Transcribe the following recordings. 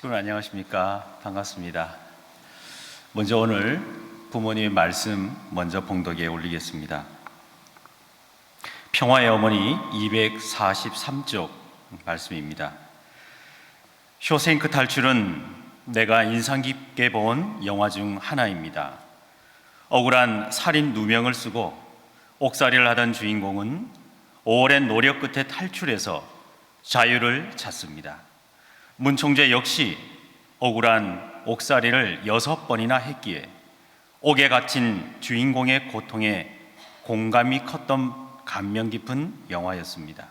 식구들 안녕하십니까? 반갑습니다. 먼저 오늘 부모님의 말씀 먼저 봉독에 올리겠습니다. 평화의 어머니 243쪽 말씀입니다. 쇼생크 탈출은 내가 인상 깊게 본 영화 중 하나입니다. 억울한 살인 누명을 쓰고 옥살이를 하던 주인공은 오랜 노력 끝에 탈출해서 자유를 찾습니다. 문총재 역시 억울한 옥살이를 6번이나 했기에 옥에 갇힌 주인공의 고통에 공감이 컸던 감명 깊은 영화였습니다.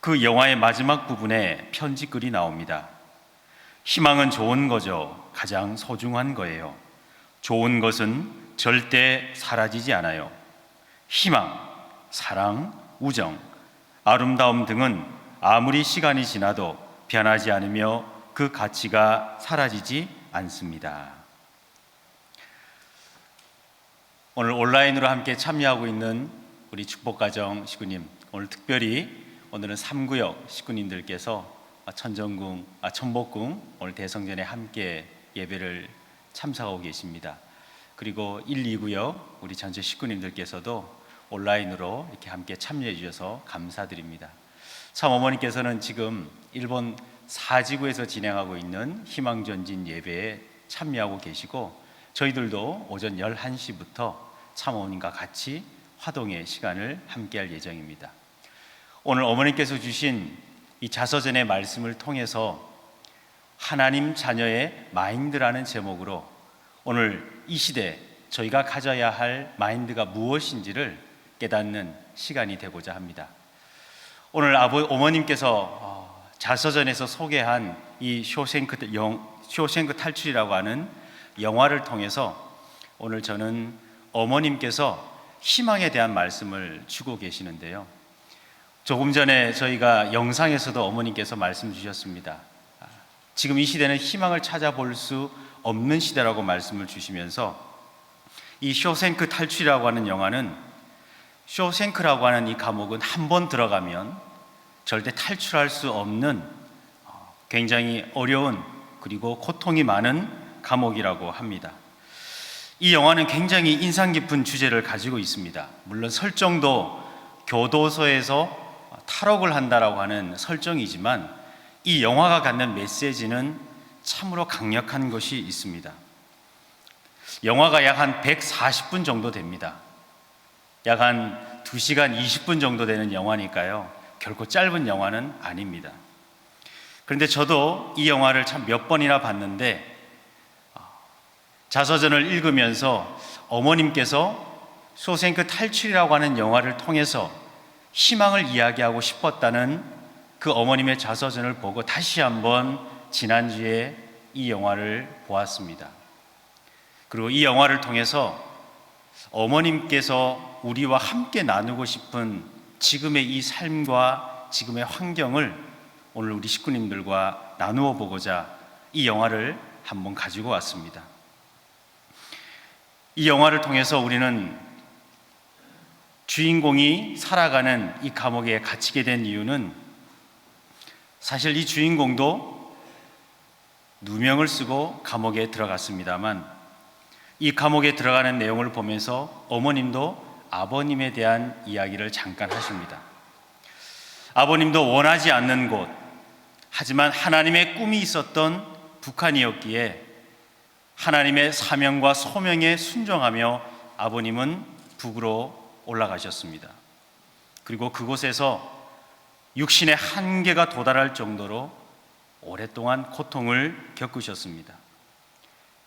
그 영화의 마지막 부분에 편지글이 나옵니다. 희망은 좋은 거죠. 가장 소중한 거예요. 좋은 것은 절대 사라지지 않아요. 희망, 사랑, 우정, 아름다움 등은 아무리 시간이 지나도 변하지 않으며 그 가치가 사라지지 않습니다. 오늘 온라인으로 함께 참여하고 있는 우리 축복가정 식구님, 오늘 특별히 오늘은 3구역 식구님들께서 천복궁 오늘 대성전에 함께 예배를 참석하고 계십니다. 그리고 1, 2구역 우리 전체 식구님들께서도 온라인으로 이렇게 함께 참여해 주셔서 감사드립니다. 참 어머니께서는 지금 일본 사지구에서 진행하고 있는 희망전진 예배에 참여하고 계시고 저희들도 오전 11시부터 참 어머님과 같이 화동의 시간을 함께할 예정입니다. 오늘 어머니께서 주신 이 자서전의 말씀을 통해서 하나님 자녀의 마인드라는 제목으로 오늘 이 시대 저희가 가져야 할 마인드가 무엇인지를 깨닫는 시간이 되고자 합니다. 오늘 어머님께서 자서전에서 소개한 이 쇼생크 탈출이라고 하는 영화를 통해서 오늘 저는 어머님께서 희망에 대한 말씀을 주고 계시는데요. 조금 전에 저희가 영상에서도 어머님께서 말씀 주셨습니다. 지금 이 시대는 희망을 찾아볼 수 없는 시대라고 말씀을 주시면서 이 쇼생크 탈출이라고 하는 영화는 쇼생크라고 하는 이 감옥은 한 번 들어가면 절대 탈출할 수 없는 굉장히 어려운 그리고 고통이 많은 감옥이라고 합니다. 이 영화는 굉장히 인상 깊은 주제를 가지고 있습니다. 물론 설정도 교도소에서 탈옥을 한다라고 하는 설정이지만 이 영화가 갖는 메시지는 참으로 강력한 것이 있습니다. 영화가 약 한 140분 정도 됩니다. 약 한 2시간 20분 정도 되는 영화니까요. 결코 짧은 영화는 아닙니다. 그런데 저도 이 영화를 참 몇 번이나 봤는데 자서전을 읽으면서 어머님께서 쇼생크 탈출이라고 하는 영화를 통해서 희망을 이야기하고 싶었다는 그 어머님의 자서전을 보고 다시 한번 지난주에 이 영화를 보았습니다. 그리고 이 영화를 통해서 어머님께서 우리와 함께 나누고 싶은 지금의 이 삶과 지금의 환경을 오늘 우리 식구님들과 나누어 보고자 이 영화를 한번 가지고 왔습니다. 이 영화를 통해서 우리는 주인공이 살아가는 이 감옥에 갇히게 된 이유는 사실 이 주인공도 누명을 쓰고 감옥에 들어갔습니다만 이 감옥에 들어가는 내용을 보면서 어머님도 아버님에 대한 이야기를 잠깐 하십니다. 아버님도 원하지 않는 곳, 하지만 하나님의 꿈이 있었던 북한이었기에 하나님의 사명과 소명에 순종하며 아버님은 북으로 올라가셨습니다. 그리고 그곳에서 육신의 한계가 도달할 정도로 오랫동안 고통을 겪으셨습니다.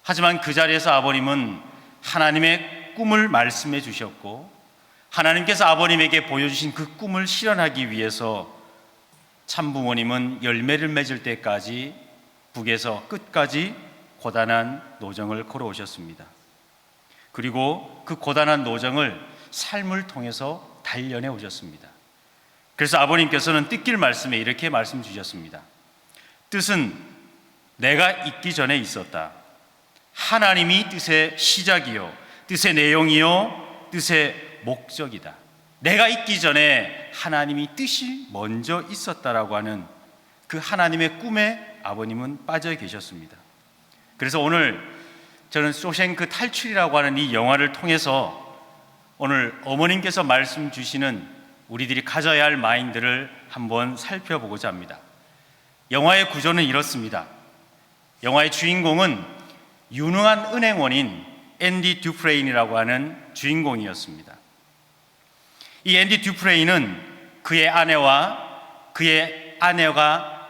하지만 그 자리에서 아버님은 하나님의 꿈을 말씀해 주셨고 하나님께서 아버님에게 보여주신 그 꿈을 실현하기 위해서 참부모님은 열매를 맺을 때까지 북에서 끝까지 고단한 노정을 걸어오셨습니다. 그리고 그 고단한 노정을 삶을 통해서 단련해 오셨습니다. 그래서 아버님께서는 뜻길 말씀에 이렇게 말씀 주셨습니다. 뜻은 내가 있기 전에 있었다. 하나님이 뜻의 시작이요 뜻의 내용이요 뜻의 목적이다. 내가 있기 전에 하나님이 뜻이 먼저 있었다라고 하는 그 하나님의 꿈에 아버님은 빠져 계셨습니다. 그래서 오늘 저는 쇼생크 탈출이라고 하는 이 영화를 통해서 오늘 어머님께서 말씀 주시는 우리들이 가져야 할 마인드를 한번 살펴보고자 합니다. 영화의 구조는 이렇습니다. 영화의 주인공은 유능한 은행원인 앤디 듀프레인이라고 하는 주인공이었습니다. 이 앤디 듀프레인은 그의 아내가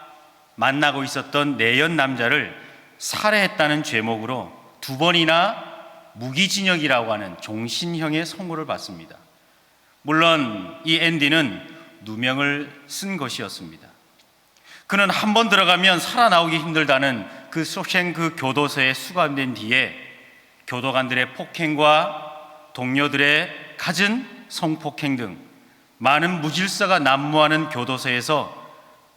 만나고 있었던 내연 남자를 살해했다는 죄목으로 2번이나 무기징역이라고 하는 종신형의 선고를 받습니다. 물론 이 앤디는 누명을 쓴 것이었습니다. 그는 한 번 들어가면 살아나오기 힘들다는 그 쇼생크 교도소에 수감된 뒤에 교도관들의 폭행과 동료들의 갖은 성폭행 등 많은 무질서가 난무하는 교도소에서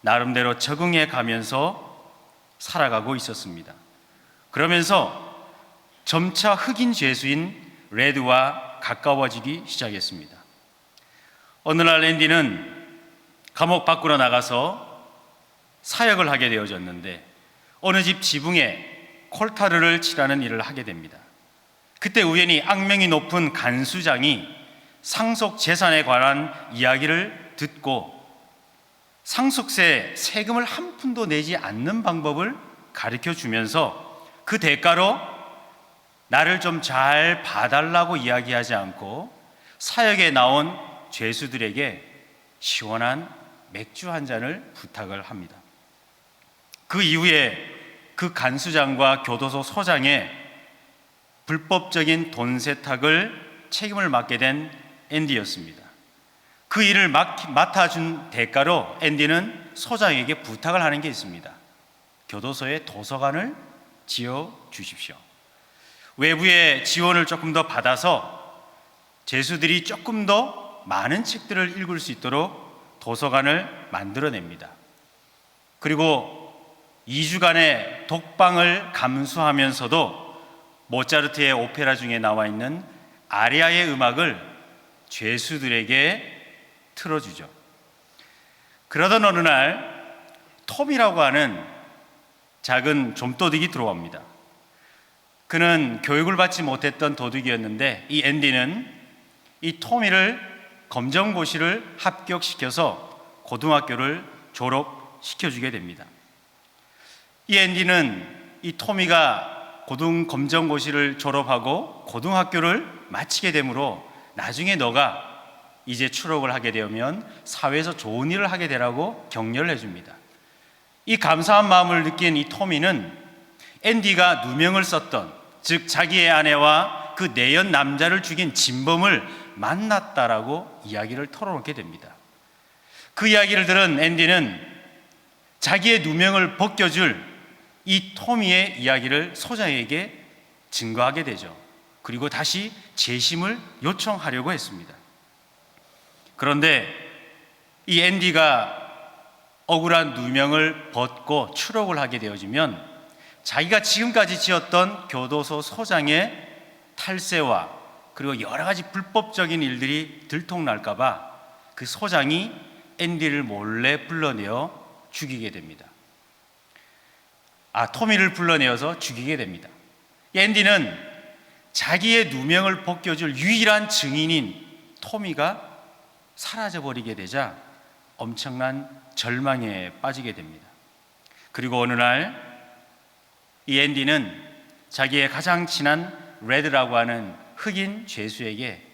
나름대로 적응해 가면서 살아가고 있었습니다. 그러면서 점차 흑인 죄수인 레드와 가까워지기 시작했습니다. 어느 날 앤디는 감옥 밖으로 나가서 사역을 하게 되어졌는데 어느 집 지붕에 콜타르를 칠하는 일을 하게 됩니다. 그때 우연히 악명이 높은 간수장이 상속 재산에 관한 이야기를 듣고 상속세 세금을 한 푼도 내지 않는 방법을 가르쳐 주면서 그 대가로 나를 좀 잘 봐달라고 이야기하지 않고 사역에 나온 죄수들에게 시원한 맥주 한 잔을 부탁을 합니다. 그 이후에 그 간수장과 교도소 소장의 불법적인 돈 세탁을 책임을 맡게 된 앤디였습니다. 그 일을 맡아준 대가로 앤디는 소장에게 부탁을 하는 게 있습니다. 교도소에 도서관을 지어 주십시오. 외부의 지원을 조금 더 받아서 죄수들이 조금 더 많은 책들을 읽을 수 있도록 도서관을 만들어냅니다. 그리고 2주간의 독방을 감수하면서도 모차르트의 오페라 중에 나와 있는 아리아의 음악을 죄수들에게 틀어주죠. 그러던 어느 날 톰이라고 하는 작은 좀도둑이 들어옵니다. 그는 교육을 받지 못했던 도둑이었는데 이 앤디는 이 토미를 검정고시를 합격시켜서 고등학교를 졸업시켜주게 됩니다. 이 앤디는 이 토미가 검정고시를 졸업하고 고등학교를 마치게 되므로 나중에 너가 이제 출업을 하게 되면 사회에서 좋은 일을 하게 되라고 격려를 해줍니다. 이 감사한 마음을 느낀 이 토미는 앤디가 누명을 썼던, 즉 자기의 아내와 그 내연 남자를 죽인 진범을 만났다라고 이야기를 털어놓게 됩니다. 그 이야기를 들은 앤디는 자기의 누명을 벗겨줄 이 토미의 이야기를 소장에게 증거하게 되죠. 그리고 다시 재심을 요청하려고 했습니다. 그런데 이 앤디가 억울한 누명을 벗고 추록을 하게 되어지면 자기가 지금까지 지었던 교도소 소장의 탈세와 그리고 여러 가지 불법적인 일들이 들통날까 봐 그 소장이 앤디를 몰래 불러내어 죽이게 됩니다. 토미를 불러내어서 죽이게 됩니다. 앤디는 자기의 누명을 벗겨줄 유일한 증인인 토미가 사라져버리게 되자 엄청난 절망에 빠지게 됩니다. 그리고 어느 날 이 앤디는 자기의 가장 친한 레드라고 하는 흑인 죄수에게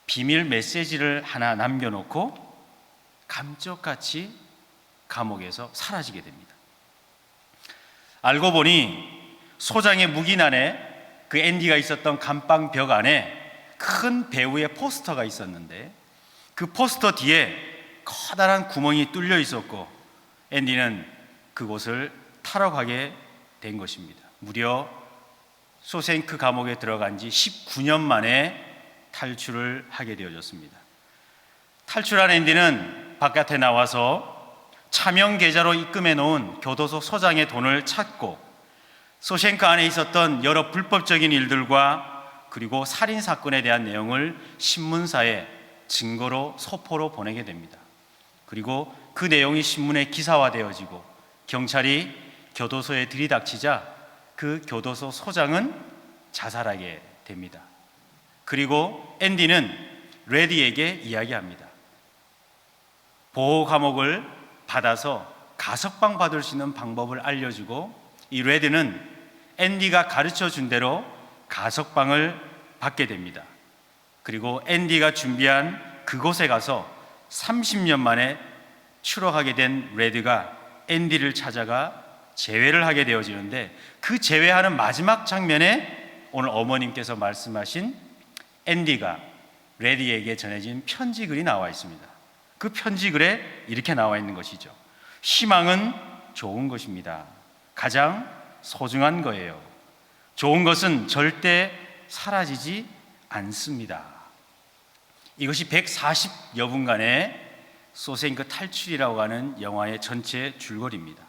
비밀 메시지를 하나 남겨놓고 감쪽같이 감옥에서 사라지게 됩니다. 알고 보니 소장의 묵인안에 그 앤디가 있었던 감방 벽 안에 큰 배우의 포스터가 있었는데 그 포스터 뒤에 커다란 구멍이 뚫려 있었고 앤디는 그곳을 타러 가게 된 것입니다. 무려 쇼생크 감옥에 들어간 지 19년 만에 탈출을 하게 되어졌습니다. 탈출한 앤디는 바깥에 나와서 차명 계좌로 입금해 놓은 교도소 소장의 돈을 찾고 쇼생크 안에 있었던 여러 불법적인 일들과 그리고 살인 사건에 대한 내용을 신문사에 증거로 소포로 보내게 됩니다. 그리고 그 내용이 신문에 기사화되어지고 경찰이 교도소에 들이닥치자 그 교도소 소장은 자살하게 됩니다. 그리고 앤디는 레디에게 이야기합니다. 보호 감옥을 받아서 가석방 받을 수 있는 방법을 알려주고, 이 레디는 앤디가 가르쳐 준 대로 가석방을 받게 됩니다. 그리고 앤디가 준비한 그곳에 가서 30년 만에 추락하게 된 레드가 앤디를 찾아가 재회를 하게 되어지는데, 그 재회하는 마지막 장면에 오늘 어머님께서 말씀하신 앤디가 레디에게 전해진 편지글이 나와 있습니다. 그 편지글에 이렇게 나와 있는 것이죠. 희망은 좋은 것입니다. 가장 소중한 거예요. 좋은 것은 절대 사라지지 않습니다. 이것이 140여 분간의 쇼생크 탈출이라고 하는 영화의 전체 줄거리입니다.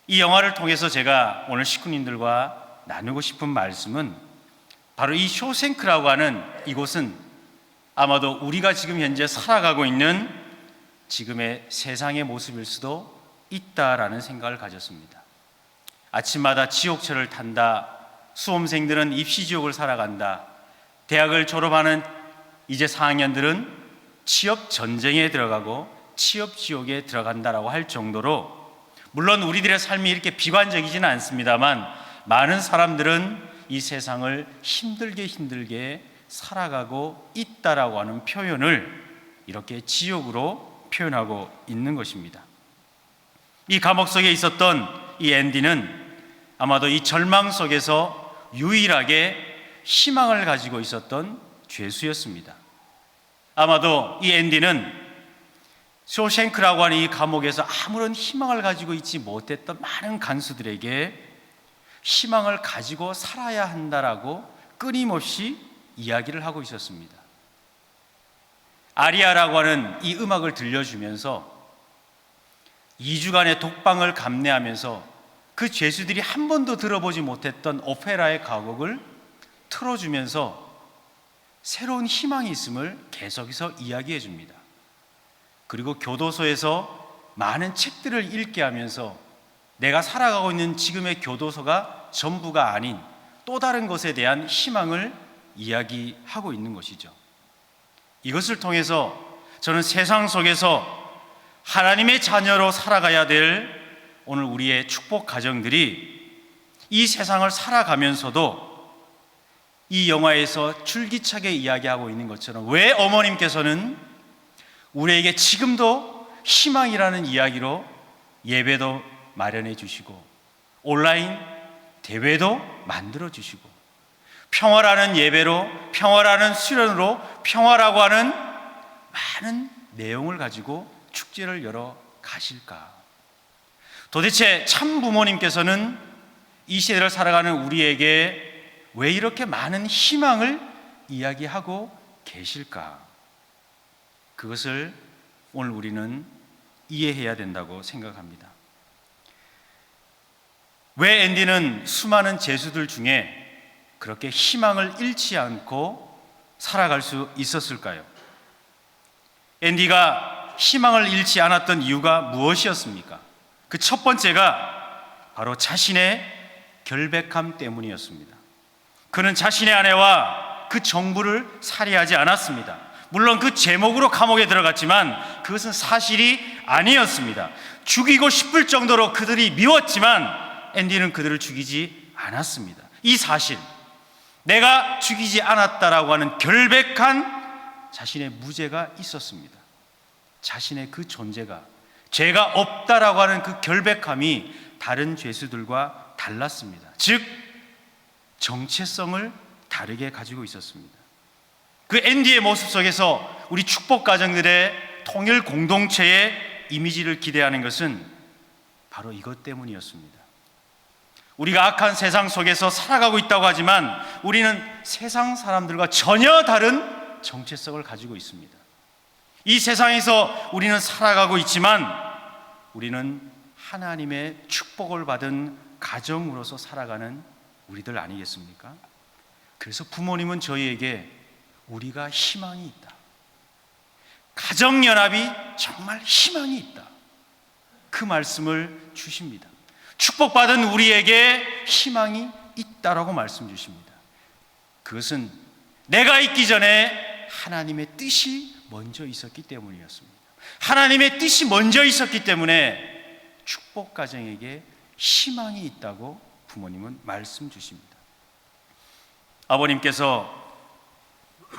이 영화를 통해서 제가 오늘 식구님들과 나누고 싶은 말씀은, 바로 이 쇼생크라고 하는 이곳은 아마도 우리가 지금 현재 살아가고 있는 지금의 세상의 모습일 수도 있다라는 생각을 가졌습니다. 아침마다 지옥철을 탄다, 수험생들은 입시지옥을 살아간다, 대학을 졸업하는 이제 4학년들은 취업 전쟁에 들어가고 취업 지옥에 들어간다라고 할 정도로, 물론 우리들의 삶이 이렇게 비관적이지는 않습니다만 많은 사람들은 이 세상을 힘들게 살아가고 있다라고 하는 표현을 이렇게 지옥으로 표현하고 있는 것입니다. 이 감옥 속에 있었던 이 앤디는 아마도 이 절망 속에서 유일하게 희망을 가지고 있었던 죄수였습니다. 아마도 이 앤디는 쇼생크라고 하는 이 감옥에서 아무런 희망을 가지고 있지 못했던 많은 간수들에게 희망을 가지고 살아야 한다라고 끊임없이 이야기를 하고 있었습니다. 아리아라고 하는 이 음악을 들려주면서 2주간의 독방을 감내하면서 그 죄수들이 한 번도 들어보지 못했던 오페라의 가곡을 틀어주면서 새로운 희망이 있음을 계속해서 이야기해 줍니다. 그리고 교도소에서 많은 책들을 읽게 하면서 내가 살아가고 있는 지금의 교도소가 전부가 아닌 또 다른 것에 대한 희망을 이야기하고 있는 것이죠. 이것을 통해서 저는 세상 속에서 하나님의 자녀로 살아가야 될 오늘 우리의 축복 가정들이 이 세상을 살아가면서도 이 영화에서 줄기차게 이야기하고 있는 것처럼, 왜 어머님께서는 우리에게 지금도 희망이라는 이야기로 예배도 마련해 주시고 온라인 대회도 만들어 주시고 평화라는 예배로, 평화라는 수련으로 평화라고 하는 많은 내용을 가지고 축제를 열어 가실까? 도대체 참 부모님께서는 이 시대를 살아가는 우리에게 왜 이렇게 많은 희망을 이야기하고 계실까? 그것을 오늘 우리는 이해해야 된다고 생각합니다. 왜 앤디는 수많은 죄수들 중에 그렇게 희망을 잃지 않고 살아갈 수 있었을까요? 앤디가 희망을 잃지 않았던 이유가 무엇이었습니까? 그 첫 번째가 바로 자신의 결백함 때문이었습니다. 그는 자신의 아내와 그 정부를 살해하지 않았습니다. 물론 그 제목으로 감옥에 들어갔지만 그것은 사실이 아니었습니다. 죽이고 싶을 정도로 그들이 미웠지만 앤디는 그들을 죽이지 않았습니다. 이 사실, 내가 죽이지 않았다라고 하는 결백한 자신의 무죄가 있었습니다. 자신의 그 존재가, 죄가 없다라고 하는 그 결백함이 다른 죄수들과 달랐습니다. 즉 정체성을 다르게 가지고 있었습니다. 그 앤디의 모습 속에서 우리 축복 가정들의 통일 공동체의 이미지를 기대하는 것은 바로 이것 때문이었습니다. 우리가 악한 세상 속에서 살아가고 있다고 하지만 우리는 세상 사람들과 전혀 다른 정체성을 가지고 있습니다. 이 세상에서 우리는 살아가고 있지만 우리는 하나님의 축복을 받은 가정으로서 살아가는 우리들 아니겠습니까? 그래서 부모님은 저희에게 우리가 희망이 있다, 가정연합이 정말 희망이 있다, 그 말씀을 주십니다. 축복받은 우리에게 희망이 있다라고 말씀 주십니다. 그것은 내가 있기 전에 하나님의 뜻이 먼저 있었기 때문이었습니다. 하나님의 뜻이 먼저 있었기 때문에 축복 가정에게 희망이 있다고 부모님은 말씀 주십니다. 아버님께서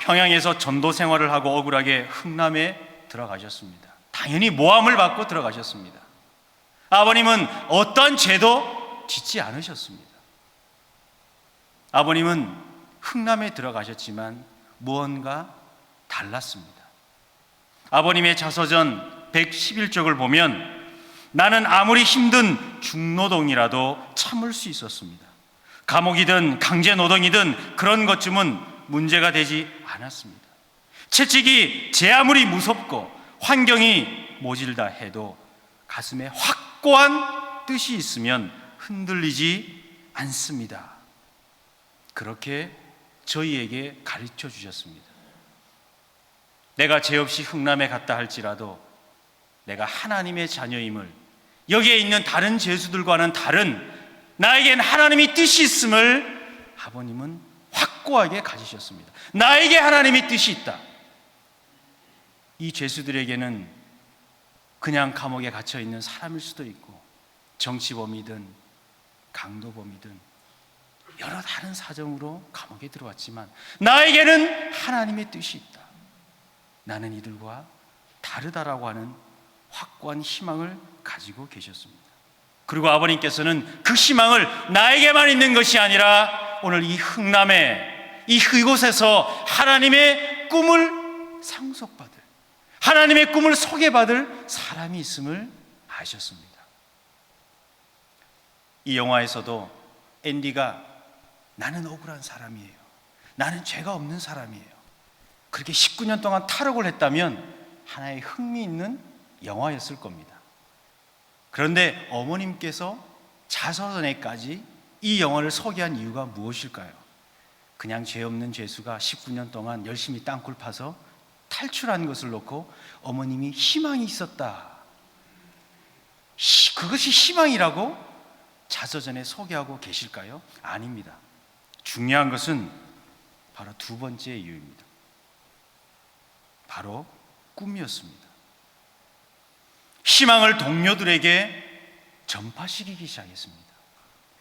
평양에서 전도 생활을 하고 억울하게 흥남에 들어가셨습니다. 당연히 모함을 받고 들어가셨습니다. 아버님은 어떠한 죄도 짓지 않으셨습니다. 아버님은 흥남에 들어가셨지만 무언가 달랐습니다. 아버님의 자서전 111쪽을 보면 나는 아무리 힘든 중노동이라도 참을 수 있었습니다. 감옥이든 강제노동이든 그런 것쯤은 문제가 되지 않았습니다. 채찍이 제 아무리 무섭고 환경이 모질다 해도 가슴에 확고한 뜻이 있으면 흔들리지 않습니다. 그렇게 저희에게 가르쳐 주셨습니다. 내가 죄 없이 흥남에 갔다 할지라도 내가 하나님의 자녀임을, 여기에 있는 다른 죄수들과는 다른 나에겐 하나님의 뜻이 있음을 아버님은 확고하게 가지셨습니다. 나에게 하나님의 뜻이 있다. 이 죄수들에게는 그냥 감옥에 갇혀 있는 사람일 수도 있고 정치범이든 강도범이든 여러 다른 사정으로 감옥에 들어왔지만 나에게는 하나님의 뜻이 있다. 나는 이들과 다르다라고 하는 확고한 희망을 가지고 계셨습니다. 그리고 아버님께서는 그 희망을 나에게만 있는 것이 아니라 오늘 이 흥남에, 이곳에서 하나님의 꿈을 상속받을, 하나님의 꿈을 소개받을 사람이 있음을 아셨습니다. 이 영화에서도 앤디가 나는 억울한 사람이에요, 나는 죄가 없는 사람이에요, 그렇게 19년 동안 탈옥을 했다면 하나의 흥미있는 영화였을 겁니다. 그런데 어머님께서 자서전에까지 이 영화를 소개한 이유가 무엇일까요? 그냥 죄 없는 죄수가 19년 동안 열심히 땅굴 파서 탈출한 것을 놓고 어머님이 희망이 있었다, 그것이 희망이라고 자서전에 소개하고 계실까요? 아닙니다. 중요한 것은 바로 두 번째 이유입니다. 바로 꿈이었습니다. 희망을 동료들에게 전파시키기 시작했습니다.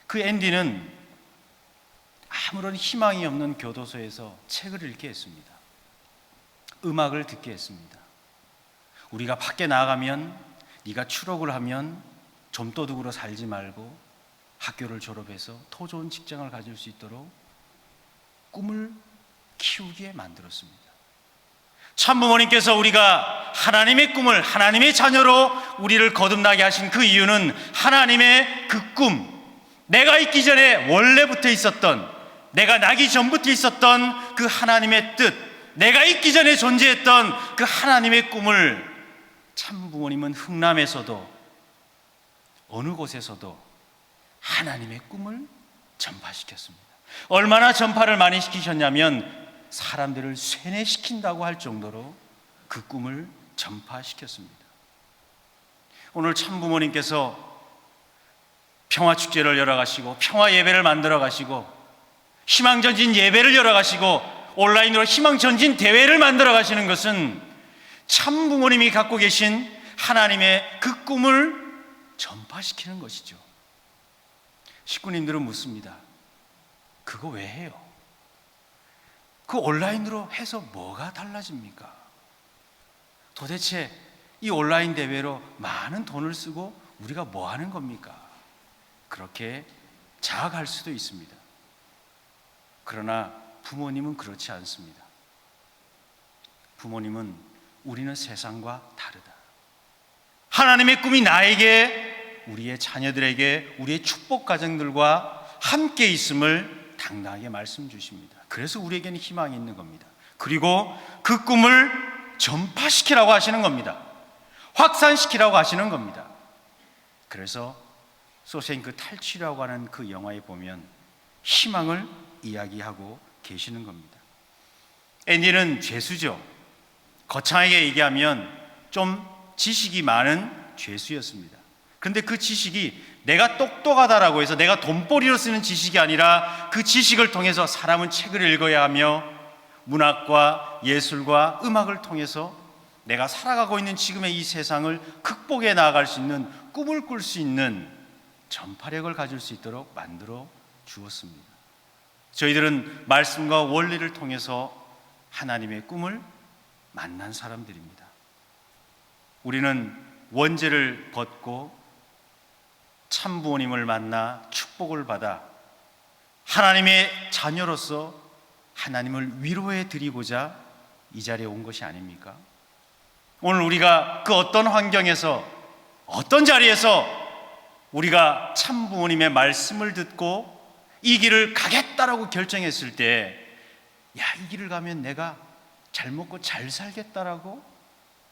그 앤디는 아무런 희망이 없는 교도소에서 책을 읽게 했습니다. 음악을 듣게 했습니다. 우리가 밖에 나가면, 네가 추록을 하면 좀도둑으로 살지 말고 학교를 졸업해서 더 좋은 직장을 가질 수 있도록 꿈을 키우게 만들었습니다. 참부모님께서 우리가 하나님의 꿈을, 하나님의 자녀로 우리를 거듭나게 하신 그 이유는 하나님의 그 꿈, 내가 있기 전에 원래부터 있었던, 내가 나기 전부터 있었던 그 하나님의 뜻, 내가 있기 전에 존재했던 그 하나님의 꿈을 참부모님은 흥남에서도 어느 곳에서도 하나님의 꿈을 전파시켰습니다. 얼마나 전파를 많이 시키셨냐면 사람들을 세뇌시킨다고 할 정도로 그 꿈을 전파시켰습니다. 오늘 참부모님께서 평화축제를 열어가시고 평화 예배를 만들어 가시고 희망전진 예배를 열어가시고 온라인으로 희망전진 대회를 만들어 가시는 것은 참부모님이 갖고 계신 하나님의 그 꿈을 전파시키는 것이죠. 식구님들은 묻습니다. 그거 왜 해요? 그 온라인으로 해서 뭐가 달라집니까? 도대체 이 온라인 대회로 많은 돈을 쓰고 우리가 뭐 하는 겁니까? 그렇게 자학할 수도 있습니다. 그러나 부모님은 그렇지 않습니다. 부모님은 우리는 세상과 다르다. 하나님의 꿈이 나에게, 우리의 자녀들에게, 우리의 축복 가정들과 함께 있음을 당당하게 말씀 주십니다. 그래서 우리에게는 희망이 있는 겁니다. 그리고 그 꿈을 전파시키라고 하시는 겁니다. 확산시키라고 하시는 겁니다. 그래서 소생크 탈취라고 하는 그 영화에 보면 희망을 이야기하고 계시는 겁니다. 앤디는 죄수죠. 거창하게 얘기하면 좀 지식이 많은 죄수였습니다. 그런데 그 지식이 내가 똑똑하다라고 해서 내가 돈벌이로 쓰는 지식이 아니라 그 지식을 통해서 사람은 책을 읽어야 하며 문학과 예술과 음악을 통해서 내가 살아가고 있는 지금의 이 세상을 극복해 나아갈 수 있는, 꿈을 꿀 수 있는 전파력을 가질 수 있도록 만들어 주었습니다. 저희들은 말씀과 원리를 통해서 하나님의 꿈을 만난 사람들입니다. 우리는 원죄를 벗고 참부모님을 만나 축복을 받아 하나님의 자녀로서 하나님을 위로해 드리고자 이 자리에 온 것이 아닙니까? 오늘 우리가 그 어떤 환경에서, 어떤 자리에서 우리가 참부모님의 말씀을 듣고 이 길을 가겠다라고 결정했을 때, 야, 이 길을 가면 내가 잘 먹고 잘 살겠다라고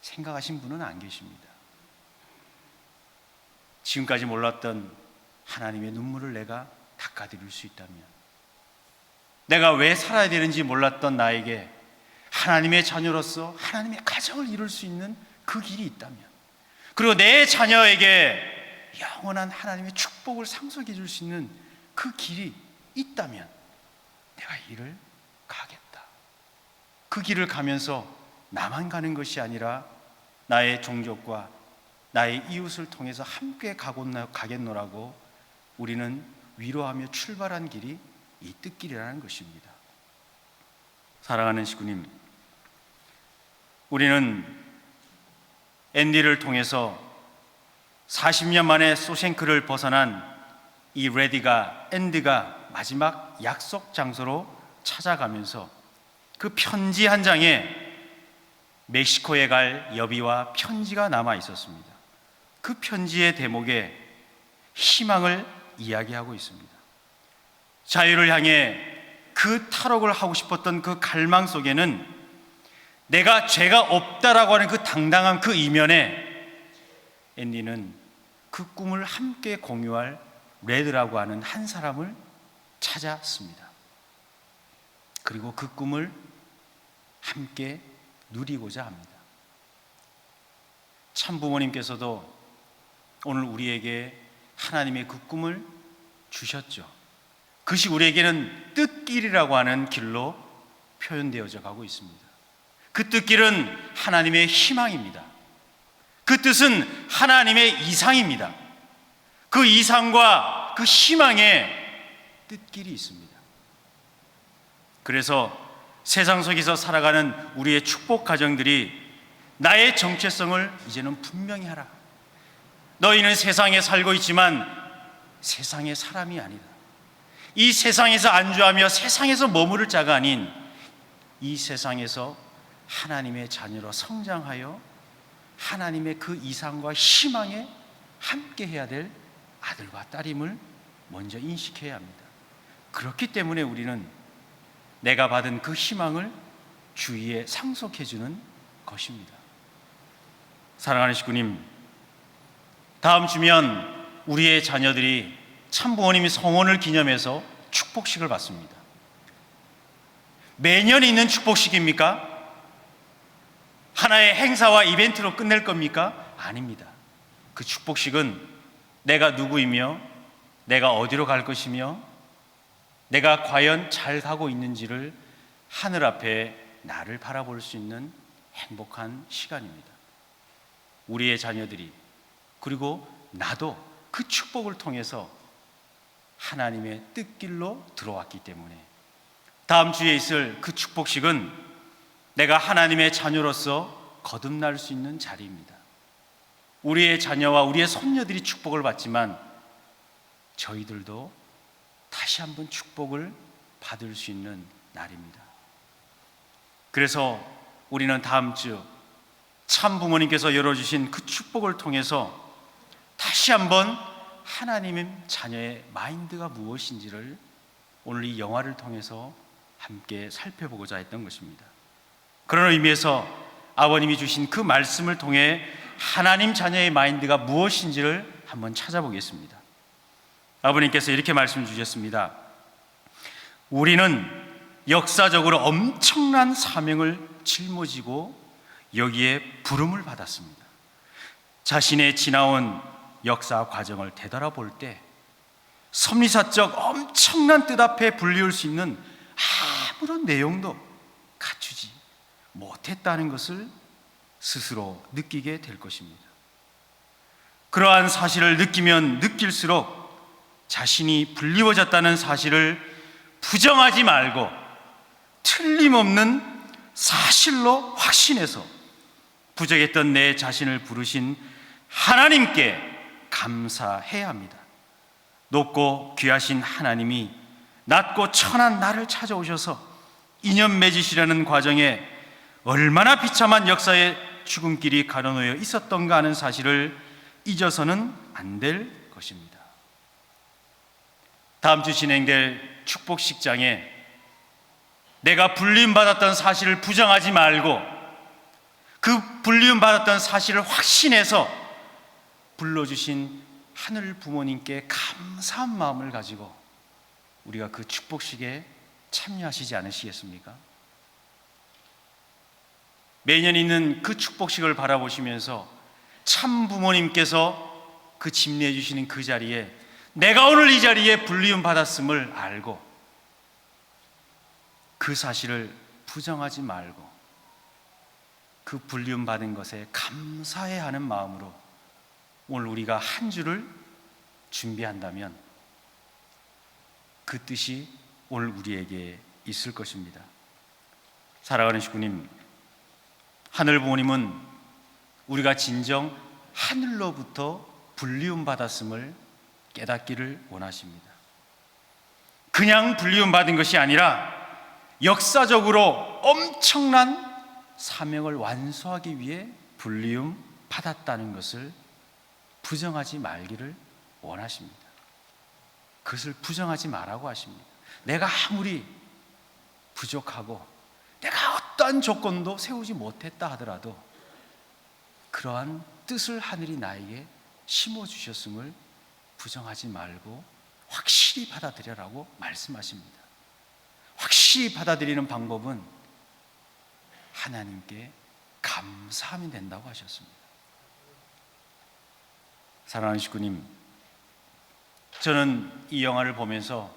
생각하신 분은 안 계십니다. 지금까지 몰랐던 하나님의 눈물을 내가 닦아드릴 수 있다면, 내가 왜 살아야 되는지 몰랐던 나에게 하나님의 자녀로서 하나님의 가정을 이룰 수 있는 그 길이 있다면, 그리고 내 자녀에게 영원한 하나님의 축복을 상속해 줄 수 있는 그 길이 있다면 내가 이 길을 가겠다. 그 길을 가면서 나만 가는 것이 아니라 나의 종족과 나의 이웃을 통해서 함께 가겠노라고 우리는 위로하며 출발한 길이 이 뜻길이라는 것입니다. 사랑하는 식구님, 우리는 앤디를 통해서 40년 만에 소셴크를 벗어난 이 앤디가 마지막 약속 장소로 찾아가면서 그 편지 한 장에 멕시코에 갈 여비와 편지가 남아 있었습니다. 그 편지의 대목에 희망을 이야기하고 있습니다. 자유를 향해 그 탈옥을 하고 싶었던 그 갈망 속에는 내가 죄가 없다라고 하는 그 당당한 그 이면에 앤디는 그 꿈을 함께 공유할 레드라고 하는 한 사람을 찾았습니다. 그리고 그 꿈을 함께 누리고자 합니다. 참부모님께서도 오늘 우리에게 하나님의 그 꿈을 주셨죠. 그것이 우리에게는 뜻길이라고 하는 길로 표현되어져 가고 있습니다. 그 뜻길은 하나님의 희망입니다. 그 뜻은 하나님의 이상입니다. 그 이상과 그 희망의 뜻길이 있습니다. 그래서 세상 속에서 살아가는 우리의 축복 가정들이 나의 정체성을 이제는 분명히 하라. 너희는 세상에 살고 있지만 세상의 사람이 아니다. 이 세상에서 안주하며 세상에서 머무를 자가 아닌 이 세상에서 하나님의 자녀로 성장하여 하나님의 그 이상과 희망에 함께 해야 될 아들과 딸임을 먼저 인식해야 합니다. 그렇기 때문에 우리는 내가 받은 그 희망을 주위에 상속해 주는 것입니다. 사랑하는 식구님, 다음 주면 우리의 자녀들이 참부모님이 성혼을 기념해서 축복식을 받습니다. 매년 있는 축복식입니까? 하나의 행사와 이벤트로 끝낼 겁니까? 아닙니다. 그 축복식은 내가 누구이며 내가 어디로 갈 것이며 내가 과연 잘 가고 있는지를 하늘 앞에 나를 바라볼 수 있는 행복한 시간입니다. 우리의 자녀들이, 그리고 나도 그 축복을 통해서 하나님의 뜻길로 들어왔기 때문에 다음 주에 있을 그 축복식은 내가 하나님의 자녀로서 거듭날 수 있는 자리입니다. 우리의 자녀와 우리의 손녀들이 축복을 받지만 저희들도 다시 한번 축복을 받을 수 있는 날입니다. 그래서 우리는 다음 주 참부모님께서 열어주신 그 축복을 통해서 다시 한번 하나님의 자녀의 마인드가 무엇인지를 오늘 이 영화를 통해서 함께 살펴보고자 했던 것입니다. 그런 의미에서 아버님이 주신 그 말씀을 통해 하나님 자녀의 마인드가 무엇인지를 한번 찾아보겠습니다. 아버님께서 이렇게 말씀 주셨습니다. 우리는 역사적으로 엄청난 사명을 짊어지고 여기에 부름을 받았습니다. 자신의 지나온 역사 과정을 되돌아볼 때 섭리사적 엄청난 뜻 앞에 불리울 수 있는 아무런 내용도 갖추지 못했다는 것을 스스로 느끼게 될 것입니다. 그러한 사실을 느끼면 느낄수록 자신이 불리워졌다는 사실을 부정하지 말고 틀림없는 사실로 확신해서 부족했던 내 자신을 부르신 하나님께 감사해야 합니다. 높고 귀하신 하나님이 낮고 천한 나를 찾아오셔서 인연 맺으시려는 과정에 얼마나 비참한 역사의 죽음길이 가로놓여 있었던가 하는 사실을 잊어서는 안 될 것입니다. 다음 주 진행될 축복식장에 내가 불리움받았던 사실을 부정하지 말고 그 불리움받았던 사실을 확신해서 불러주신 하늘 부모님께 감사한 마음을 가지고 우리가 그 축복식에 참여하시지 않으시겠습니까? 매년 있는 그 축복식을 바라보시면서 참 부모님께서 그 집례해 주시는 그 자리에 내가 오늘 이 자리에 불리움 받았음을 알고 그 사실을 부정하지 말고 그 불리움 받은 것에 감사해야 하는 마음으로 오늘 우리가 한 주를 준비한다면 그 뜻이 오늘 우리에게 있을 것입니다. 사랑하는 식구님, 하늘 부모님은 우리가 진정 하늘로부터 불리움 받았음을 깨닫기를 원하십니다. 그냥 불리움 받은 것이 아니라 역사적으로 엄청난 사명을 완수하기 위해 불리움 받았다는 것을 부정하지 말기를 원하십니다. 그것을 부정하지 말라고 하십니다. 내가 아무리 부족하고 내가 어떠한 조건도 세우지 못했다 하더라도 그러한 뜻을 하늘이 나에게 심어주셨음을 부정하지 말고 확실히 받아들여라고 말씀하십니다. 확실히 받아들이는 방법은 하나님께 감사하면 된다고 하셨습니다. 사랑하는 식구님, 저는 이 영화를 보면서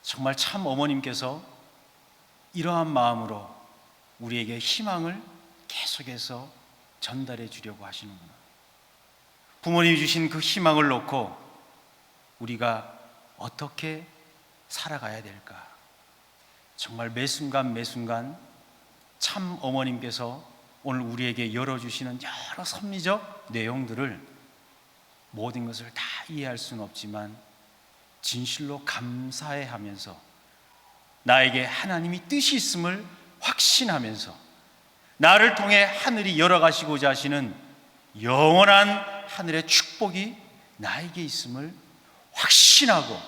정말 참 어머님께서 이러한 마음으로 우리에게 희망을 계속해서 전달해 주려고 하시는구나. 부모님이 주신 그 희망을 놓고 우리가 어떻게 살아가야 될까? 정말 매 순간 매 순간 참 어머님께서 오늘 우리에게 열어주시는 여러 섭리적 내용들을 모든 것을 다 이해할 수는 없지만 진실로 감사해 하면서 나에게 하나님이 뜻이 있음을 확신하면서 나를 통해 하늘이 열어가시고자 하시는 영원한 하늘의 축복이 나에게 있음을 확신하고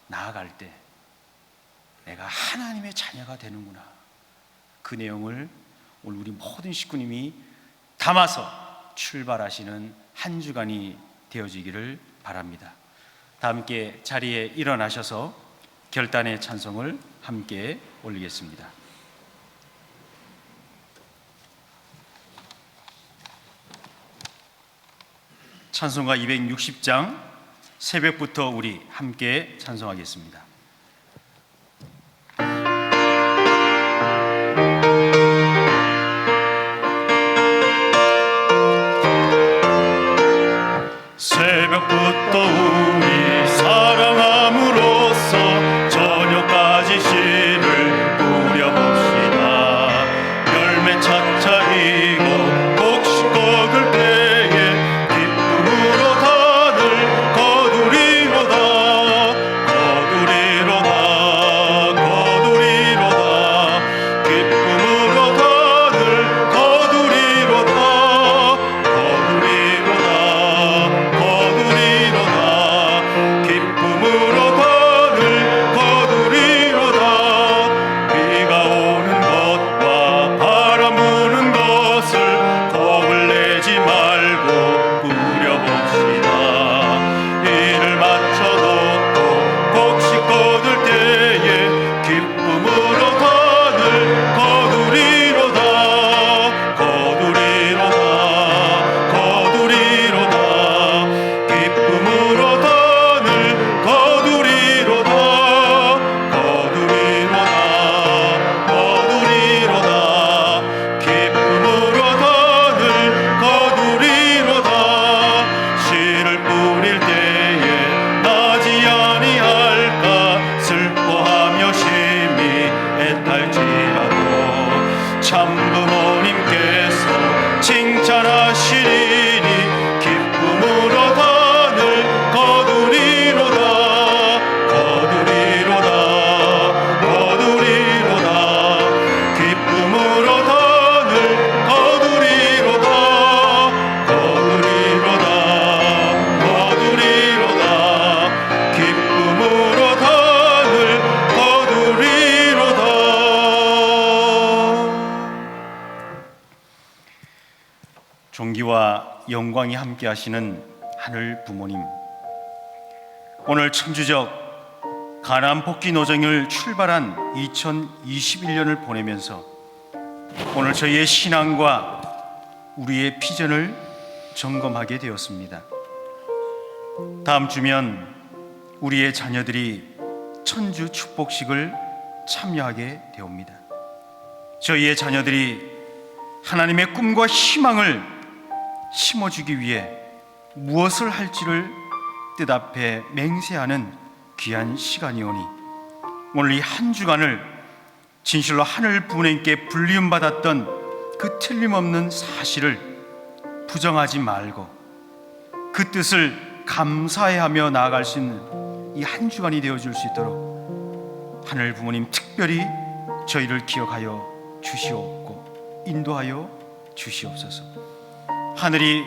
나아갈 때 내가 하나님의 자녀가 되는구나. 그 내용을 오늘 우리 모든 식구님이 담아서 출발하시는 한 주간이 되어지기를 바랍니다. 다 함께 자리에 일어나셔서 결단의 찬송을 함께 올리겠습니다. 찬송가 260장 새벽부터 우리 함께 찬송하겠습니다. 새벽부터 우리 사랑함으로써 저녁까지 시를 꾸려봅시다. 열매 차차 익어 곡식 꺾을 때에 기쁨으로 다들 거두리로다 거두리로다 거두리로다 기쁨으로 다들 거두리로다 거두리로다 거두리로다 영광이 함께 하시는 하늘 부모님, 오늘 천주적 가나안 복귀 노정을 출발한 2021년을 보내면서 오늘 저희의 신앙과 우리의 비전을 점검하게 되었습니다. 다음 주면 우리의 자녀들이 천주 축복식을 참여하게 되옵니다. 저희의 자녀들이 하나님의 꿈과 희망을 심어주기 위해 무엇을 할지를 뜻앞에 맹세하는 귀한 시간이오니 오늘 이 한 주간을 진실로 하늘 부모님께 불리움받았던 그 틀림없는 사실을 부정하지 말고 그 뜻을 감사해하며 나아갈 수 있는 이 한 주간이 되어줄 수 있도록 하늘 부모님 특별히 저희를 기억하여 주시옵고 인도하여 주시옵소서. 하늘이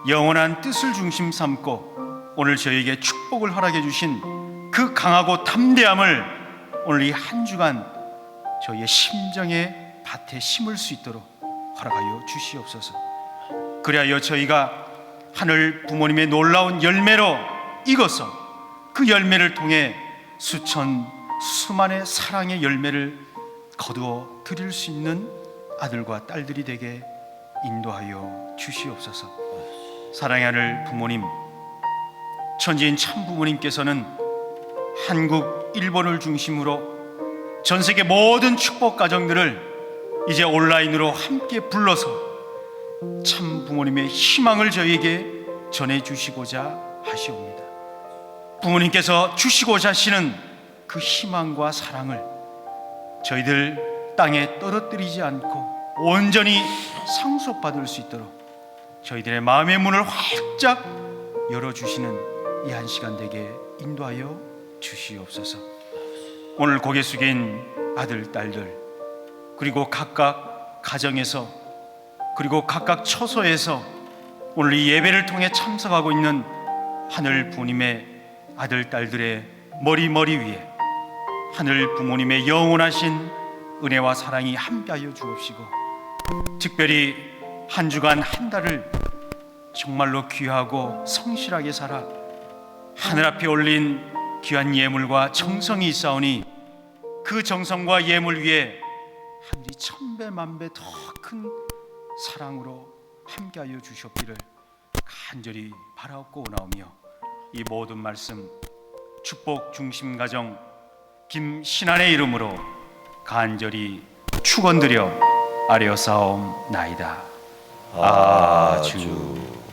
영원한 뜻을 중심 삼고 오늘 저희에게 축복을 허락해 주신 그 강하고 담대함을 오늘 이 한 주간 저희의 심정의 밭에 심을 수 있도록 허락하여 주시옵소서. 그리하여 저희가 하늘 부모님의 놀라운 열매로 익어서 그 열매를 통해 수만의 사랑의 열매를 거두어 드릴 수 있는 아들과 딸들이 되게 인도하여 주시옵소서. 사랑의 하늘 부모님, 천지인 참 부모님께서는 한국, 일본을 중심으로 전 세계 모든 축복 가정들을 이제 온라인으로 함께 불러서 참 부모님의 희망을 저희에게 전해주시고자 하시옵니다. 부모님께서 주시고자 하시는 그 희망과 사랑을 저희들 땅에 떨어뜨리지 않고 온전히 상속받을 수 있도록 저희들의 마음의 문을 활짝 열어주시는 이 한 시간 되게 인도하여 주시옵소서. 오늘 고개 숙인 아들, 딸들, 그리고 각각 가정에서, 그리고 각각 처소에서 오늘 이 예배를 통해 참석하고 있는 하늘 부모님의 아들, 딸들의 머리 위에 하늘 부모님의 영원하신 은혜와 사랑이 함께하여 주옵시고, 특별히 한 주간 한 달을 정말로 귀하고 성실하게 살아 하늘 앞에 올린 귀한 예물과 정성이 있사오니 그 정성과 예물 위에 하늘이 천배 만배 더 큰 사랑으로 함께하여 주시옵기를 간절히 바라옵고나오며, 이 모든 말씀 축복 중심 가정 김신안의 이름으로 간절히 축원드려 아뢰어사옵나이다. 아주.